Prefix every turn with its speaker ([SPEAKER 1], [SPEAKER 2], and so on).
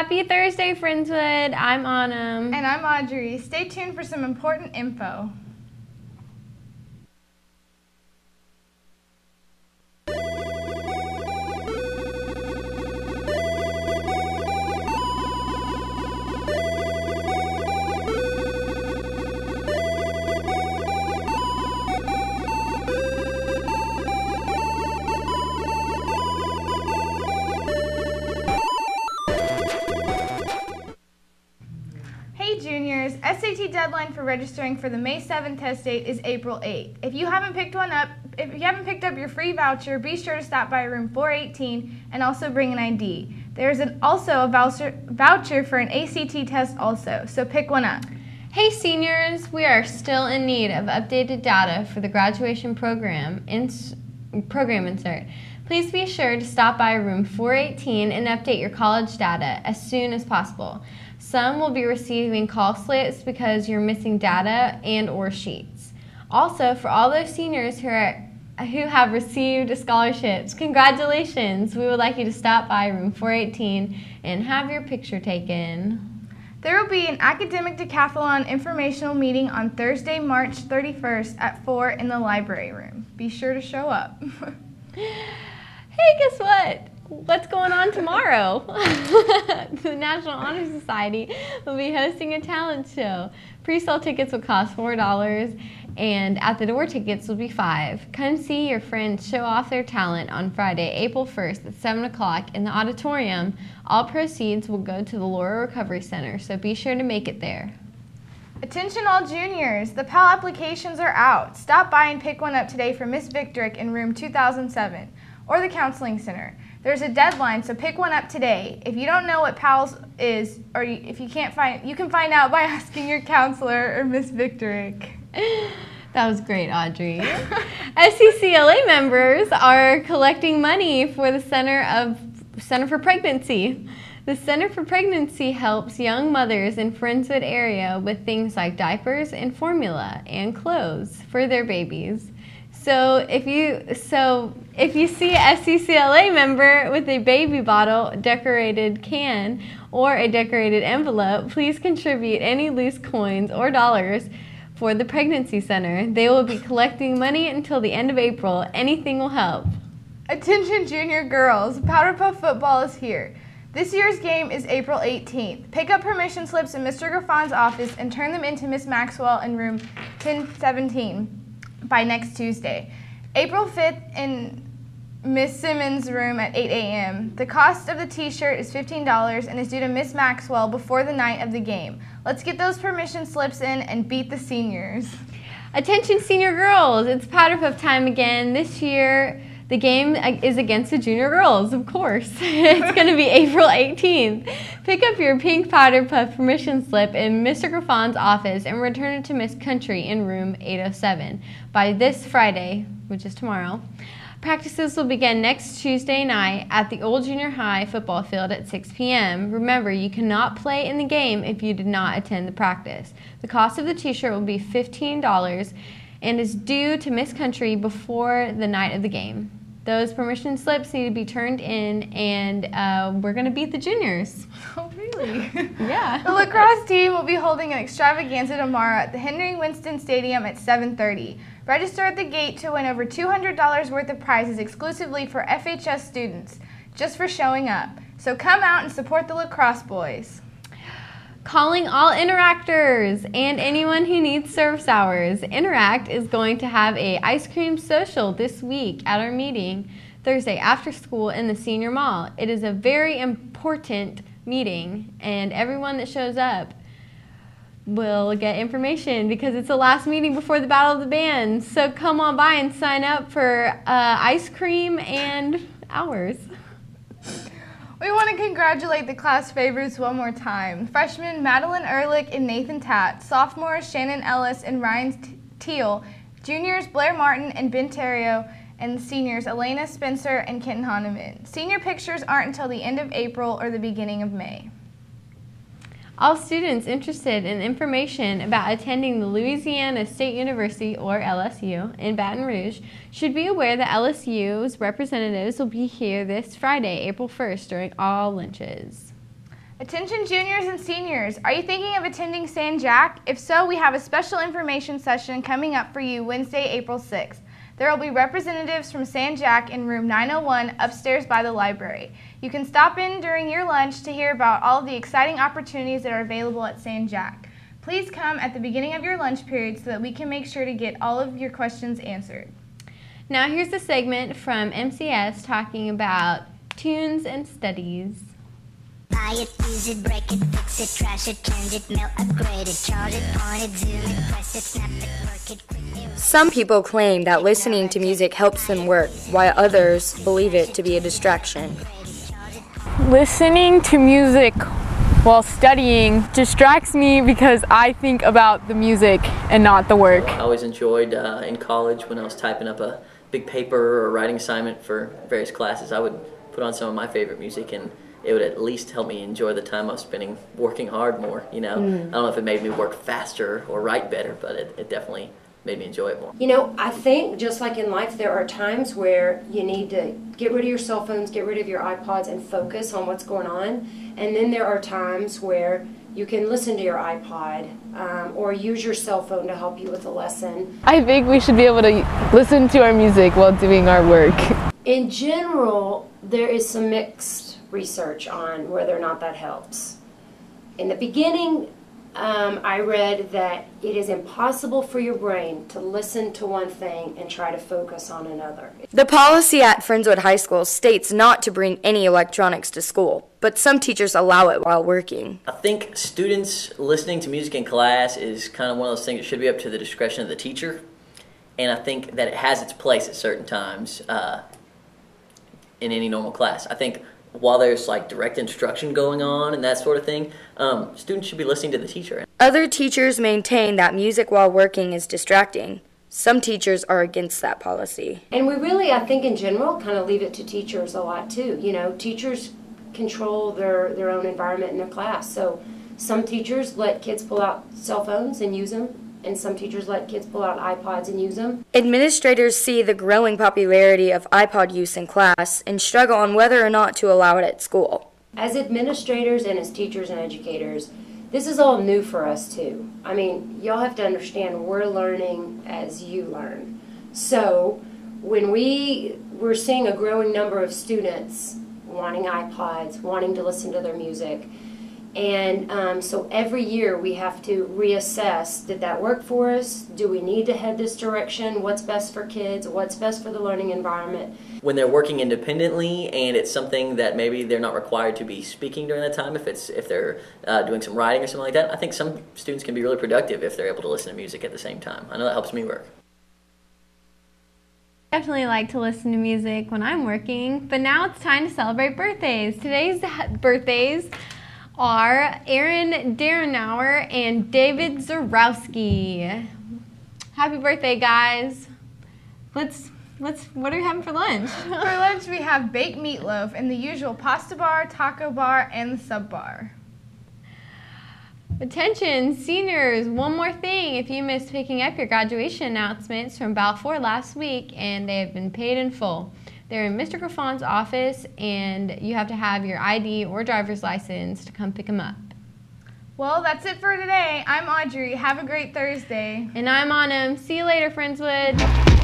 [SPEAKER 1] Happy Thursday, Friendswood. I'm Autumn.
[SPEAKER 2] And I'm Audrey. Stay tuned for some important info. Juniors, SAT deadline for registering for the May 7th test date is April 8th. If you haven't picked up your free voucher, be sure to stop by room 418 and also bring an ID. There's also a voucher for an ACT test also, so pick one up.
[SPEAKER 1] Hey seniors, we are still in need of updated data for the graduation program insert. Please be sure to stop by room 418 and update your college data as soon as possible. Some will be receiving call slips because you're missing data and/or sheets. Also, for all those seniors who have received scholarships, congratulations! We would like you to stop by room 418 and have your picture taken.
[SPEAKER 2] There will be an academic decathlon informational meeting on Thursday, March 31st at 4 in the library room. Be sure to show up.
[SPEAKER 1] Hey, guess what? What's going on tomorrow? The National Honor Society will be hosting a talent show. Pre-sale tickets will cost $4 and at-the-door tickets will be $5. Come see your friends show off their talent on Friday, April 1st at 7 o'clock in the auditorium. All proceeds will go to the Laura Recovery Center, so be sure to make it there.
[SPEAKER 2] Attention all juniors, the Pell applications are out. Stop by and pick one up today for Miss Victorick in room 2007 or the Counseling Center. There's a deadline, so pick one up today. If you don't know what PALS is, or if you can't find, you can find out by asking your counselor or Miss Victorick.
[SPEAKER 1] That was great, Audrey. SCCLA members are collecting money for the Center for Pregnancy. The Center for Pregnancy helps young mothers in Friendswood area with things like diapers and formula and clothes for their babies. So if you see a SCCLA member with a baby bottle, decorated can, or a decorated envelope, please contribute any loose coins or dollars for the Pregnancy Center. They will be collecting money until the end of April. Anything will help.
[SPEAKER 2] Attention junior girls, Powder Puff football is here. This year's game is April 18th. Pick up permission slips in Mr. Graffon's office and turn them into Miss Maxwell in room 1017. By next Tuesday. April 5th in Miss Simmons' room at 8 a.m. The cost of the t-shirt is $15 and is due to Miss Maxwell before the night of the game. Let's get those permission slips in and beat the seniors.
[SPEAKER 1] Attention senior girls, it's Powder Puff time again. This year the game is against the junior girls, of course. It's going to be April 18th. Pick up your pink Powder Puff permission slip in Mr. Graffon's office and return it to Miss Country in room 807 by this Friday, which is tomorrow. Practices will begin next Tuesday night at the old junior high football field at 6 p.m. Remember, you cannot play in the game if you did not attend the practice. The cost of the t-shirt will be $15 and is due to Miss Country before the night of the game. Those permission slips need to be turned in, and we're going to beat the juniors.
[SPEAKER 2] Oh, really?
[SPEAKER 1] Yeah.
[SPEAKER 2] The lacrosse team will be holding an extravaganza tomorrow at the Henry Winston Stadium at 7:30. Register at the gate to win over $200 worth of prizes exclusively for FHS students, just for showing up. So come out and support the lacrosse boys.
[SPEAKER 1] Calling all Interactors and anyone who needs service hours. Interact is going to have a ice cream social this week at our meeting Thursday after school in the senior mall. It is a very important meeting and everyone that shows up will get information because it's the last meeting before the Battle of the Bands. So come on by and sign up for ice cream and hours.
[SPEAKER 2] We want to congratulate the class favorites one more time. Freshmen Madeline Ehrlich and Nathan Tatt, sophomores Shannon Ellis and Ryan Teal, juniors Blair Martin and Ben Terrio, and seniors Elena Spencer and Kenton Hahnemann. Senior pictures aren't until the end of April or the beginning of May.
[SPEAKER 1] All students interested in information about attending the Louisiana State University, or LSU, in Baton Rouge should be aware that LSU's representatives will be here this Friday, April 1st, during all lunches.
[SPEAKER 2] Attention juniors and seniors, are you thinking of attending San Jack? If so, we have a special information session coming up for you Wednesday, April 6th. There will be representatives from San Jack in room 901 upstairs by the library. You can stop in during your lunch to hear about all of the exciting opportunities that are available at San Jack. Please come at the beginning of your lunch period so that we can make sure to get all of your questions answered.
[SPEAKER 1] Now here's a segment from MCS talking about tunes and studies.
[SPEAKER 3] Buy it, use it, break it, fix it, trash it, change it, mail, upgrade it, charge it, point it, zoom it, press it, snap it, work it, quick it.
[SPEAKER 4] Some people claim that listening to music helps them work, while others believe it to be a distraction.
[SPEAKER 5] Listening to music while studying distracts me because I think about the music and not the work.
[SPEAKER 6] I always enjoyed in college when I was typing up a big paper or writing assignment for various classes, I would put on some of my favorite music, and it would at least help me enjoy the time I was spending working hard more, you know. I don't know if it made me work faster or write better, but it definitely made me enjoy it more.
[SPEAKER 7] You know, I think just like in life, there are times where you need to get rid of your cell phones, get rid of your iPods, and focus on what's going on. And then there are times where you can listen to your iPod or use your cell phone to help you with a lesson.
[SPEAKER 5] I think we should be able to listen to our music while doing our work.
[SPEAKER 7] In general, there is some mixed research on whether or not that helps. In the beginning, I read that it is impossible for your brain to listen to one thing and try to focus on another.
[SPEAKER 4] The policy at Friendswood High School states not to bring any electronics to school, but some teachers allow it while working.
[SPEAKER 6] I think students listening to music in class is kind of one of those things that should be up to the discretion of the teacher, and I think that it has its place at certain times in any normal class. I think while there's like direct instruction going on and that sort of thing, students should be listening to the teacher.
[SPEAKER 4] Other teachers maintain that music while working is distracting. Some teachers are against that policy.
[SPEAKER 7] And we really, I think in general, kind of leave it to teachers a lot too. You know, teachers control their own environment in their class. So some teachers let kids pull out cell phones and use them, and some teachers let kids pull out iPods and use them.
[SPEAKER 4] Administrators see the growing popularity of iPod use in class and struggle on whether or not to allow it at school.
[SPEAKER 7] As administrators and as teachers and educators, this is all new for us too. I mean, y'all have to understand we're learning as you learn. So when we're seeing a growing number of students wanting iPods, wanting to listen to their music, and so every year we have to reassess, did that work for us? Do we need to head this direction? What's best for kids? What's best for the learning environment?
[SPEAKER 6] When they're working independently and it's something that maybe they're not required to be speaking during that time, if they're doing some writing or something like that, I think some students can be really productive if they're able to listen to music at the same time. I know that helps me work.
[SPEAKER 1] Definitely like to listen to music when I'm working, but now it's time to celebrate birthdays. Today's birthdays are Aaron Darenauer and David Zarowski. Happy birthday, guys. What are you having for lunch?
[SPEAKER 2] For lunch, we have baked meatloaf and the usual pasta bar, taco bar, and the sub bar.
[SPEAKER 1] Attention, seniors, one more thing. If you missed picking up your graduation announcements from Balfour last week and they have been paid in full, they're in Mr. Graffon's office, and you have to have your ID or driver's license to come pick them up.
[SPEAKER 2] Well, that's it for today. I'm Audrey. Have a great Thursday.
[SPEAKER 1] And I'm Autumn. See you later, Friendswood.